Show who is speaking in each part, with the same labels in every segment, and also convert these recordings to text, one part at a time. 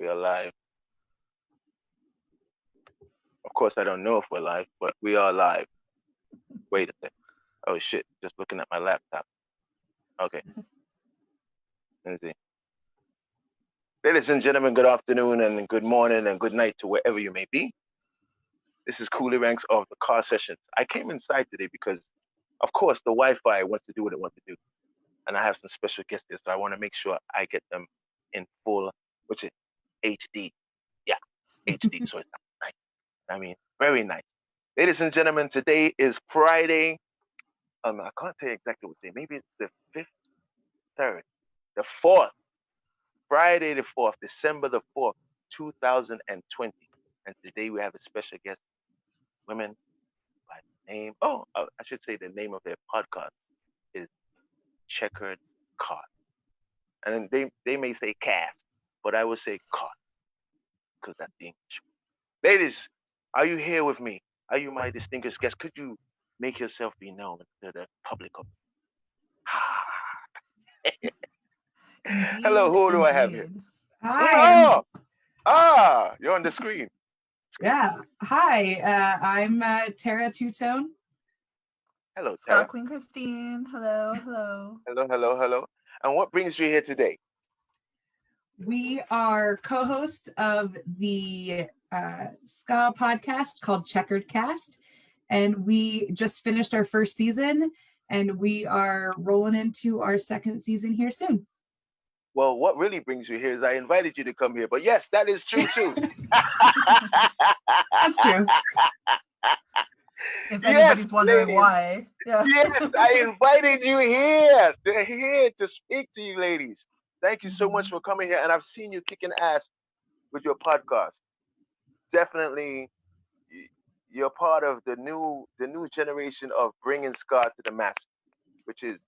Speaker 1: We are live. Of course, I don't know if we're live, but we are live. Wait a second. Oh shit! Just looking at my laptop. Okay. Let me see. Ladies and gentlemen, good afternoon and good morning and good night to wherever you may be. This is Cooley Ranks of the Car Sessions. I came inside today because, of course, the Wi-Fi wants to do what it wants to do, and I have some special guests there, so I want to make sure I get them in full, which is HD. Yeah, HD. So it's nice. I mean, very nice. Ladies and gentlemen, today is Friday. I can't tell you exactly what day. Maybe it's the 5th, 3rd, the 4th. Friday the 4th, December the 4th, 2020. And today we have a special guest, women by the name, I should say the name of their podcast is Checkered Cast. And they may say cast, but I will say cast because that's the English. Ladies, are you here with me? Are you my distinguished guest? Could you make yourself be known to the public?
Speaker 2: Indeed,
Speaker 1: Hello, who do I have here?
Speaker 3: Hi.
Speaker 1: You're on the screen.
Speaker 3: Yeah. Hi. I'm Tara Two-Tone.
Speaker 1: Hello, Tara.
Speaker 2: Scott Queen Christine. Hello.
Speaker 1: Hello. And what brings you here today?
Speaker 3: We are co-hosts of the ska podcast called Checkered Cast, and we just finished our first season, and we are rolling into our second season here soon.
Speaker 1: Well, what really brings you here is I invited you to come here, but yes, that is true too.
Speaker 3: That's true.
Speaker 2: If anybody's wondering
Speaker 1: ladies.
Speaker 2: why. Yeah.
Speaker 1: Yes, I invited you here to speak to you ladies. Thank you so much for coming here, and I've seen you kicking ass with your podcast. Definitely, you're part of the new generation of bringing ska to the masses, which is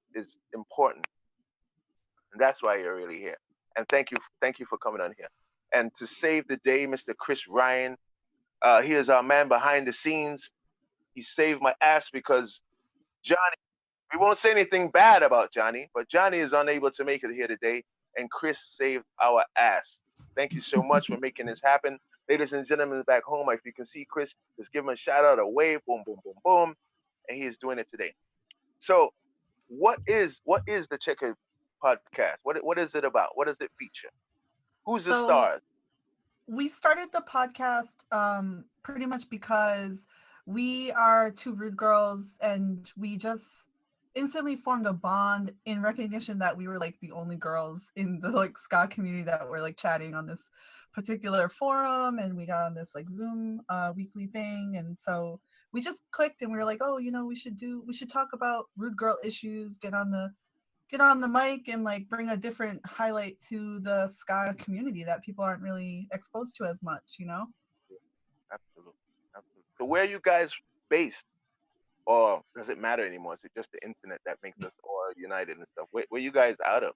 Speaker 1: important. And that's why you're really here. And thank you for coming on here. And to save the day, Mr. Chris Ryan, he is our man behind the scenes. He saved my ass because Johnny, we won't say anything bad about Johnny, but Johnny is unable to make it here today, and Chris saved our ass. Thank you so much for making this happen. Ladies and gentlemen back home, if you can see Chris, just give him a shout out, a wave, boom, boom, boom, boom. And he is doing it today. So what is the Checker podcast? What is it about? What does it feature? Who's the stars?
Speaker 2: We started the podcast pretty much because we are two rude girls, and we just instantly formed a bond in recognition that we were like the only girls in the like ska community that were like chatting on this particular forum, and we got on this like Zoom weekly thing, and so we just clicked and we were like, oh, we should talk about rude girl issues, get on the mic and like bring a different highlight to the ska community that people aren't really exposed to as much,
Speaker 1: Absolutely. So where are you guys based? Or does it matter anymore? Is it just the internet that makes us all united and stuff? Where you guys out of?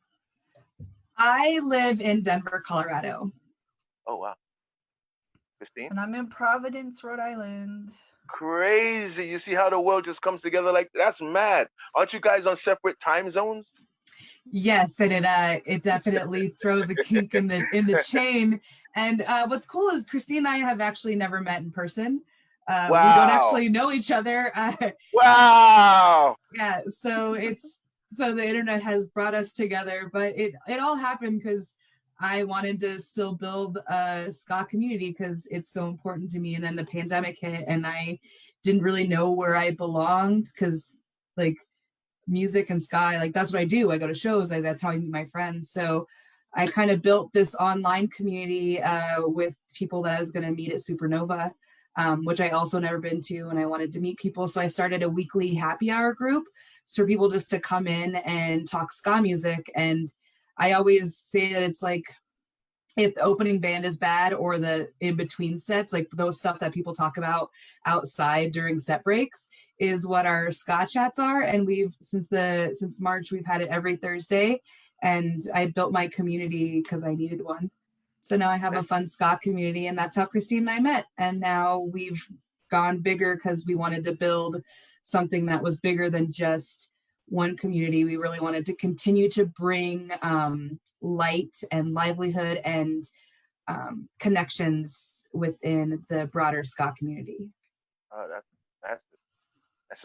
Speaker 3: I live in Denver, Colorado.
Speaker 1: Oh, wow. Christine?
Speaker 2: And I'm in Providence, Rhode Island.
Speaker 1: Crazy. You see how the world just comes together like that's mad. Aren't you guys on separate time zones?
Speaker 3: Yes, and it definitely throws a kink in the chain. And what's cool is Christine and I have actually never met in person.
Speaker 1: Wow.
Speaker 3: We don't actually know each other.
Speaker 1: Wow.
Speaker 3: Yeah, so the internet has brought us together, but it all happened because I wanted to still build a ska community because it's so important to me. And then the pandemic hit, and I didn't really know where I belonged because like music and ska, like that's what I do. I go to shows. That's how I meet my friends. So I kind of built this online community with people that I was going to meet at Supernova, which I also never been to, and I wanted to meet people. So I started a weekly happy hour group for people just to come in and talk ska music. And I always say that it's like if the opening band is bad or the in-between sets, like those stuff that people talk about outside during set breaks is what our ska chats are. And since March, we've had it every Thursday, and I built my community because I needed one. So now I have a fun ska community, and that's how Christine and I met. And now we've gone bigger because we wanted to build something that was bigger than just one community. We really wanted to continue to bring light and livelihood and connections within the broader ska community.
Speaker 1: Oh,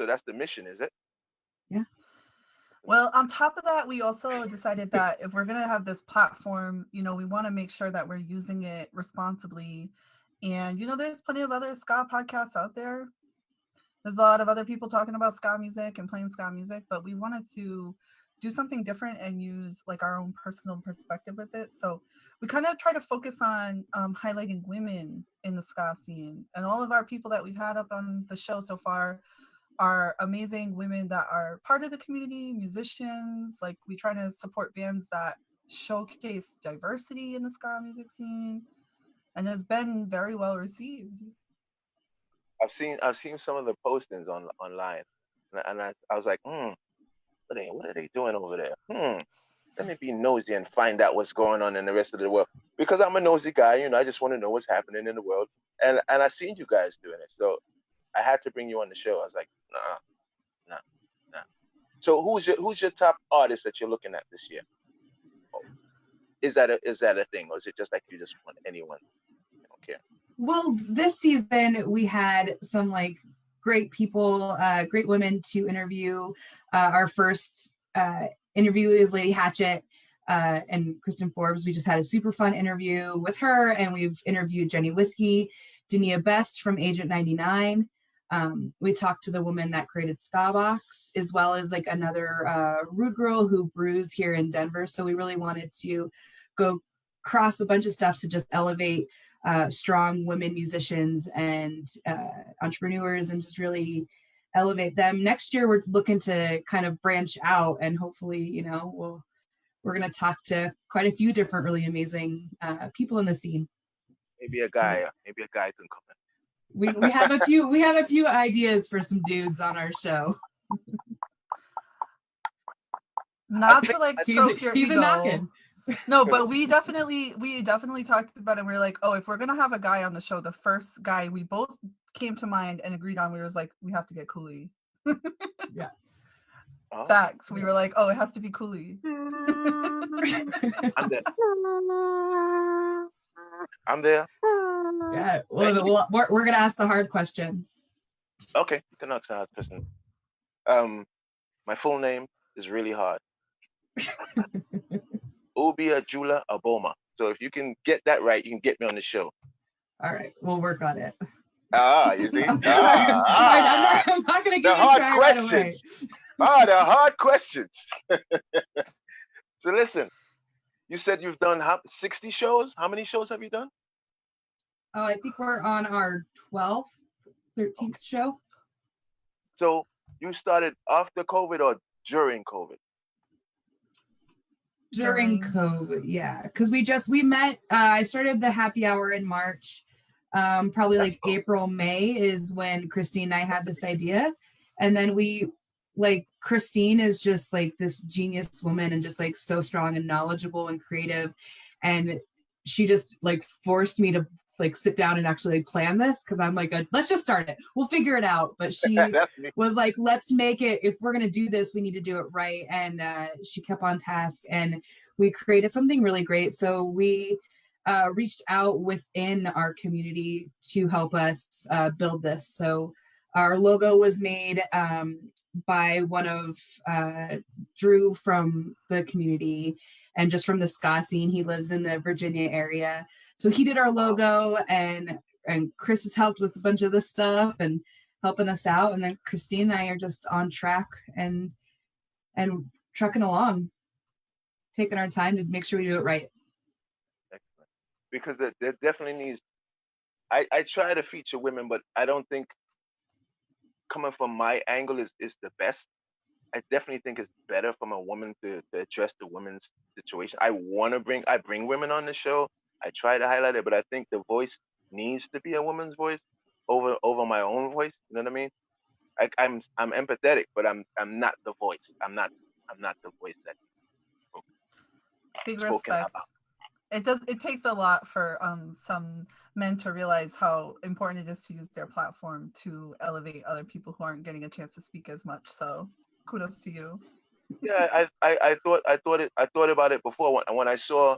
Speaker 1: that's the mission, is it?
Speaker 3: Yeah.
Speaker 2: Well, on top of that, we also decided that if we're going to have this platform, we want to make sure that we're using it responsibly. And, there's plenty of other ska podcasts out there. There's a lot of other people talking about ska music and playing ska music, but we wanted to do something different and use like our own personal perspective with it. So we kind of try to focus on highlighting women in the ska scene. And all of our people that we've had up on the show so far are amazing women that are part of the community, musicians. Like we try to support bands that showcase diversity in the ska music scene, and has been very well received.
Speaker 1: I've seen some of the postings online, and I was like, what are they doing over there? Let me be nosy and find out what's going on in the rest of the world, because I'm a nosy guy. I just want to know what's happening in the world, and I seen you guys doing it, so I had to bring you on the show. I was like, nah. So who's your top artist that you're looking at this year? Is that a thing, or is it just like you just want anyone? You don't care.
Speaker 3: Well, this season we had some like great people, great women to interview. Our first interview is Lady Hatchet and Kristen Forbes. We just had a super fun interview with her, and we've interviewed Jenny Whiskey, Dania Best from Agent 99. We talked to the woman that created Skabox, as well as like another rude girl who brews here in Denver. So we really wanted to go cross a bunch of stuff to just elevate strong women musicians and entrepreneurs, and just really elevate them. Next year, we're looking to kind of branch out, and hopefully, we're going to talk to quite a few different really amazing people in the scene.
Speaker 1: Maybe a guy can come in.
Speaker 3: We have a few ideas for some dudes on our show.
Speaker 2: Not to like stroke your ego.
Speaker 3: A knockin'.
Speaker 2: No, but we definitely talked about it. We were like, oh, if we're gonna have a guy on the show, the first guy we both came to mind and agreed on, we was like, we have to get Cooley.
Speaker 3: Yeah.
Speaker 2: Facts. We were like, oh, it has to be Cooley.
Speaker 1: I'm there.
Speaker 3: Yeah. Well, we're gonna ask the hard questions.
Speaker 1: Okay, you can ask the hard question. My full name is really hard. Obia Jula Aboma. So if you can get that right, you can get me on the show.
Speaker 3: All right, we'll work on it.
Speaker 1: You see?
Speaker 3: I'm not going to give you a try right away.
Speaker 1: The hard questions. So listen, you said you've done 60 shows. How many shows have you done?
Speaker 3: Oh, I think we're on our 12th, 13th show.
Speaker 1: So you started after COVID or during COVID?
Speaker 3: During COVID, yeah, because we met. I started the happy hour in March. Probably like April, May is when Christine and I had this idea, and then Christine is just like this genius woman and just like so strong and knowledgeable and creative, and she just like forced me to like sit down and actually like plan this, because I'm like, let's just start it, we'll figure it out. But she was like, let's make it, if we're gonna do this, we need to do it right. And she kept on task, and we created something really great. So we reached out within our community to help us build this. So our logo was made by one of Drew from the community, and just from the ska scene. He lives in the Virginia area. So he did our logo, and Chris has helped with a bunch of this stuff and helping us out. And then Christine and I are just on track and trucking along, taking our time to make sure we do it right.
Speaker 1: Excellent. Because there definitely needs, I try to feature women, but I don't think coming from my angle is the best. I definitely think it's better from a woman to address the women's situation. I bring women on the show. I try to highlight it, but I think the voice needs to be a woman's voice over my own voice. You know what I mean? I'm empathetic, but I'm not the voice. I'm not the voice that
Speaker 2: big respect. It takes a lot for some men to realize how important it is to use their platform to elevate other people who aren't getting a chance to speak as much. So kudos to you.
Speaker 1: Yeah, I thought about it before when I saw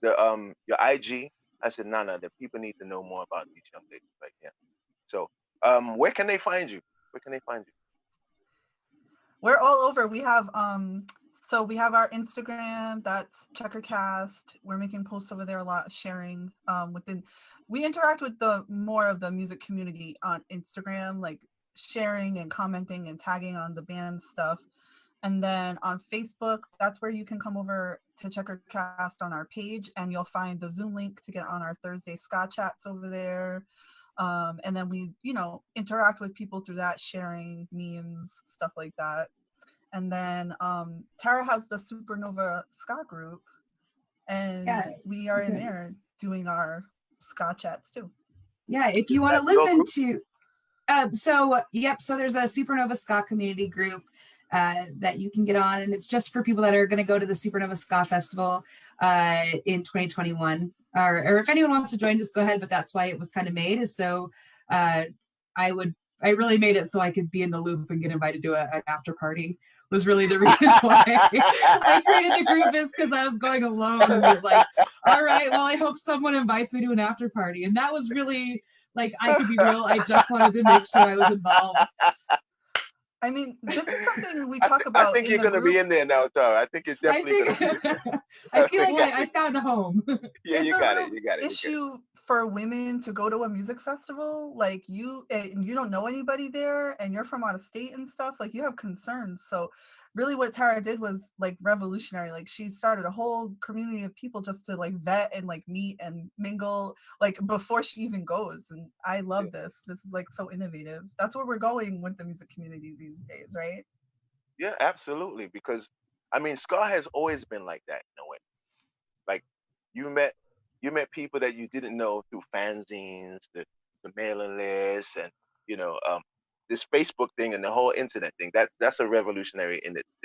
Speaker 1: the your IG I said, no, the people need to know more about these young ladies right here. So, where can they find you? Where can they find you?
Speaker 2: We're all over. We have so we have our Instagram, that's Checkered Cast. We're making posts over there a lot, sharing within. We interact with the more of the music community on Instagram, like sharing and commenting and tagging on the band stuff. And then on Facebook, that's where you can come over to Checkered Cast on our page, and you'll find the Zoom link to get on our Thursday ska chats over there. And then we, interact with people through that, sharing memes, stuff like that. And then Tara has the Supernova ska group, and we are in there doing our ska chats too.
Speaker 3: Yeah, if you want to listen to, so there's a Supernova ska community group that you can get on, and it's just for people that are going to go to the Supernova Ska Festival in 2021. Or if anyone wants to join, just go ahead. But that's why it was kind of made, is so I really made it so I could be in the loop and get invited to an after party. Was really the reason why I created the group, is because I was going alone and was like, all right, well, I hope someone invites me to an after party. And that was really like, I could be real. I just wanted to make sure I was involved.
Speaker 2: I mean, this is something we talk about.
Speaker 1: I think you're going to be in there now, Tara. I think it's definitely going to be.
Speaker 3: I feel like I found a home.
Speaker 1: Yeah, you got it. You got it.
Speaker 2: Issue for women to go to a music festival, like you don't know anybody there, and you're from out of state and stuff, like you have concerns. So really what Tara did was like revolutionary. Like she started a whole community of people just to like vet and like meet and mingle like before she even goes. And I love this. This is like so innovative. That's where we're going with the music community these days, right?
Speaker 1: Yeah, absolutely. Because I mean, ska has always been like that in a way. Like you met people that you didn't know through fanzines, the mailing lists, and this Facebook thing and the whole internet thing. That's a revolutionary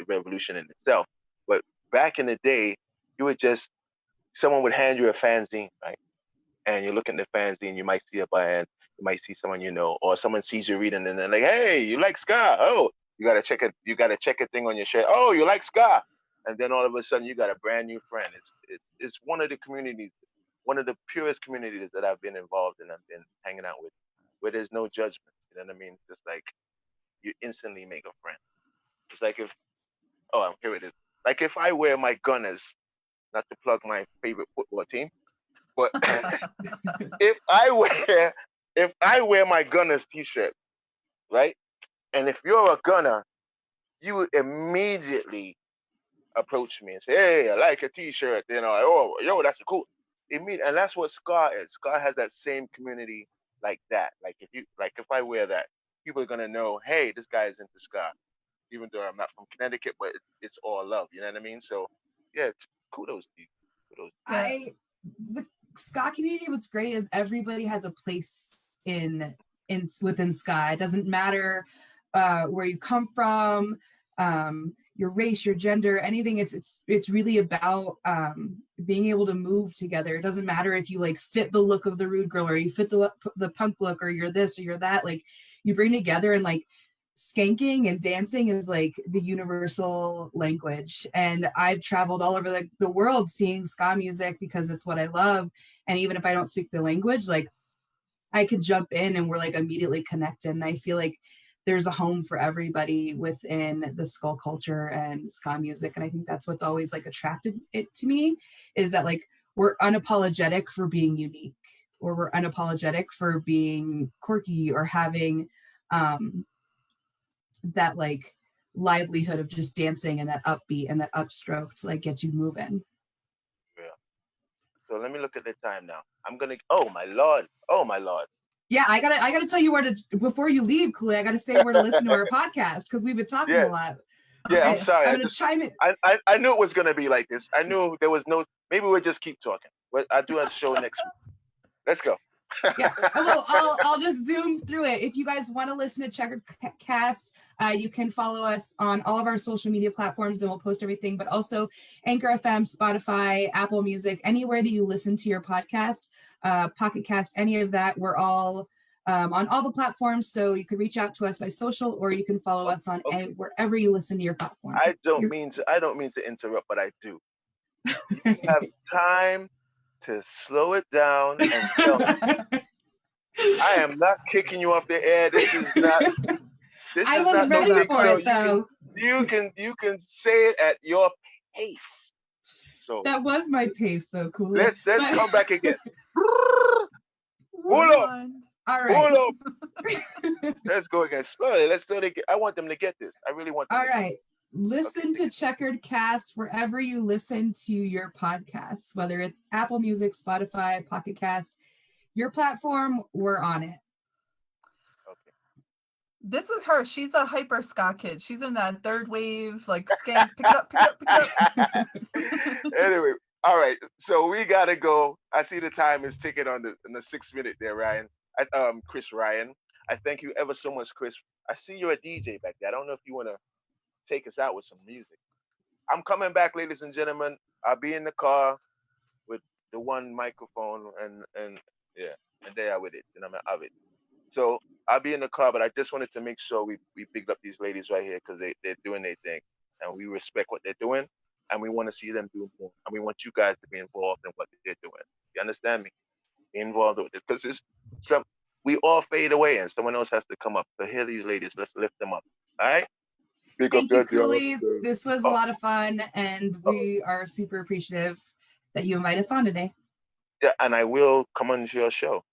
Speaker 1: revolution in itself. But back in the day, someone would hand you a fanzine, right? And you look at the fanzine, you might see a band, you might see someone or someone sees you reading, and they're like, "Hey, you like ska? Oh, you got a checker thing on your shirt. Oh, you like ska?" And then all of a sudden, you got a brand new friend. It's one of the communities. One of the purest communities that I've been involved in, I've been hanging out with, where there's no judgment. You know what I mean? Just like you instantly make a friend. It's like here it is. Like if I wear my Gunners, not to plug my favorite football team, but if I wear my Gunners t-shirt, right? And if you're a Gunner, you would immediately approach me and say, "Hey, I like a t-shirt." Oh, yo, that's cool. And that's what ska is. Ska has that same community like that. Like if I wear that, people are gonna know, hey, this guy is into ska, even though I'm not from Connecticut, but it's all love. You know what I mean? So yeah, kudos to you. Kudos.
Speaker 3: The ska community, what's great is everybody has a place within ska. It doesn't matter where you come from, your race, your gender, anything. It's really about being able to move together. It doesn't matter if you like fit the look of the rude girl, or you fit the punk look, or you're this or you're that. Like you bring together, and like skanking and dancing is like the universal language. And I've traveled all over the world seeing ska music because it's what I love. And even if I don't speak the language, like I could jump in and we're like immediately connected. And I feel like there's a home for everybody within the skull culture and ska music. And I think that's what's always like attracted it to me, is that like we're unapologetic for being unique, or we're unapologetic for being quirky, or having that like livelihood of just dancing and that upbeat and that upstroke to like get you moving.
Speaker 1: Yeah. So let me look at the time now. Oh my lord.
Speaker 3: Yeah, I gotta tell you before you leave, Kool-Aid, I gotta say where to listen to our podcast, because we've been talking a lot.
Speaker 1: Yeah, okay. I'm sorry.
Speaker 3: I'm gonna chime in.
Speaker 1: I knew it was gonna be like this. I knew there was maybe we'll just keep talking. I do have a show next week. Let's go.
Speaker 3: Yeah, well, I'll just zoom through it. If you guys want to listen to Checkered Cast, you can follow us on all of our social media platforms, and we'll post everything, but also Anchor FM, Spotify, Apple Music, anywhere that you listen to your podcast, Pocket Cast, any of that. We're all on all the platforms, so you can reach out to us by social, or you can follow us on wherever you listen to your platform.
Speaker 1: I don't mean to interrupt, but I do. You have time to slow it down and tell me, I am not kicking you off the air. This is not. This
Speaker 3: I
Speaker 1: is
Speaker 3: was
Speaker 1: not no
Speaker 3: ready
Speaker 1: big
Speaker 3: for
Speaker 1: deal.
Speaker 3: it though.
Speaker 1: You can say it at your pace. So
Speaker 3: That was my pace though, cool.
Speaker 1: let's come back again. Hold up.
Speaker 3: All right.
Speaker 1: Hold up. Let's go again. Slowly. Let's slowly get. I want them to get this. I really want them
Speaker 3: All
Speaker 1: to get
Speaker 3: right. Listen to Checkered Cast wherever you listen to your podcasts, whether it's Apple Music, Spotify, Pocket Cast, your platform, we're on it.
Speaker 1: Okay.
Speaker 2: This is her. She's a hyper ska kid. She's in that third wave, like skank. Pick it up, pick it up, pick it up.
Speaker 1: Anyway, all right. So we gotta go. I see the time is ticking on the 6 minute there, Ryan. Chris Ryan. I thank you ever so much, Chris. I see you're a DJ back there. I don't know if you wanna take us out with some music. I'm coming back, ladies and gentlemen. I'll be in the car with the one microphone and yeah, and they are with it, and I'm of it. So I'll be in the car, but I just wanted to make sure we picked up these ladies right here because they're doing their thing, and we respect what they're doing, and we want to see them do more, and we want you guys to be involved in what they're doing. You understand me? Be involved with it because it's some we all fade away, and someone else has to come up. So here, these ladies, let's lift them up. All right.
Speaker 3: Thank you, Cooley. This was a lot of fun, and we are super appreciative that you invite us on today.
Speaker 1: Yeah, and I will come on to your show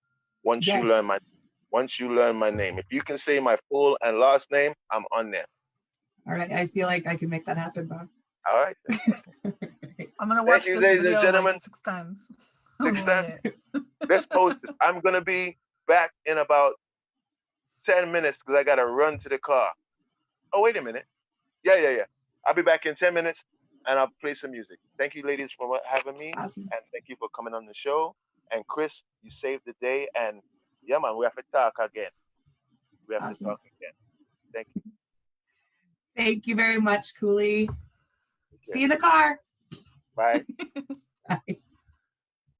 Speaker 1: once
Speaker 3: Yes.
Speaker 1: you learn my name. If you can say my full and last name, I'm on there.
Speaker 3: All right, I feel like I can make that happen, Bob.
Speaker 1: All right.
Speaker 2: I'm gonna watch this
Speaker 1: ladies
Speaker 2: video
Speaker 1: and gentlemen.
Speaker 2: like 6 times.
Speaker 1: 6 times. Let's post this. I'm gonna be back in about 10 minutes because I gotta run to the car. Oh, wait a minute. Yeah. I'll be back in 10 minutes and I'll play some music. Thank you, ladies, for having me.
Speaker 3: Awesome.
Speaker 1: And thank you for coming on the show. And Chris, you saved the day. And yeah, man, we have to talk again. We have to talk again. Thank you.
Speaker 3: Thank you very much, Cooley. See you in the car.
Speaker 1: Bye.
Speaker 3: Bye.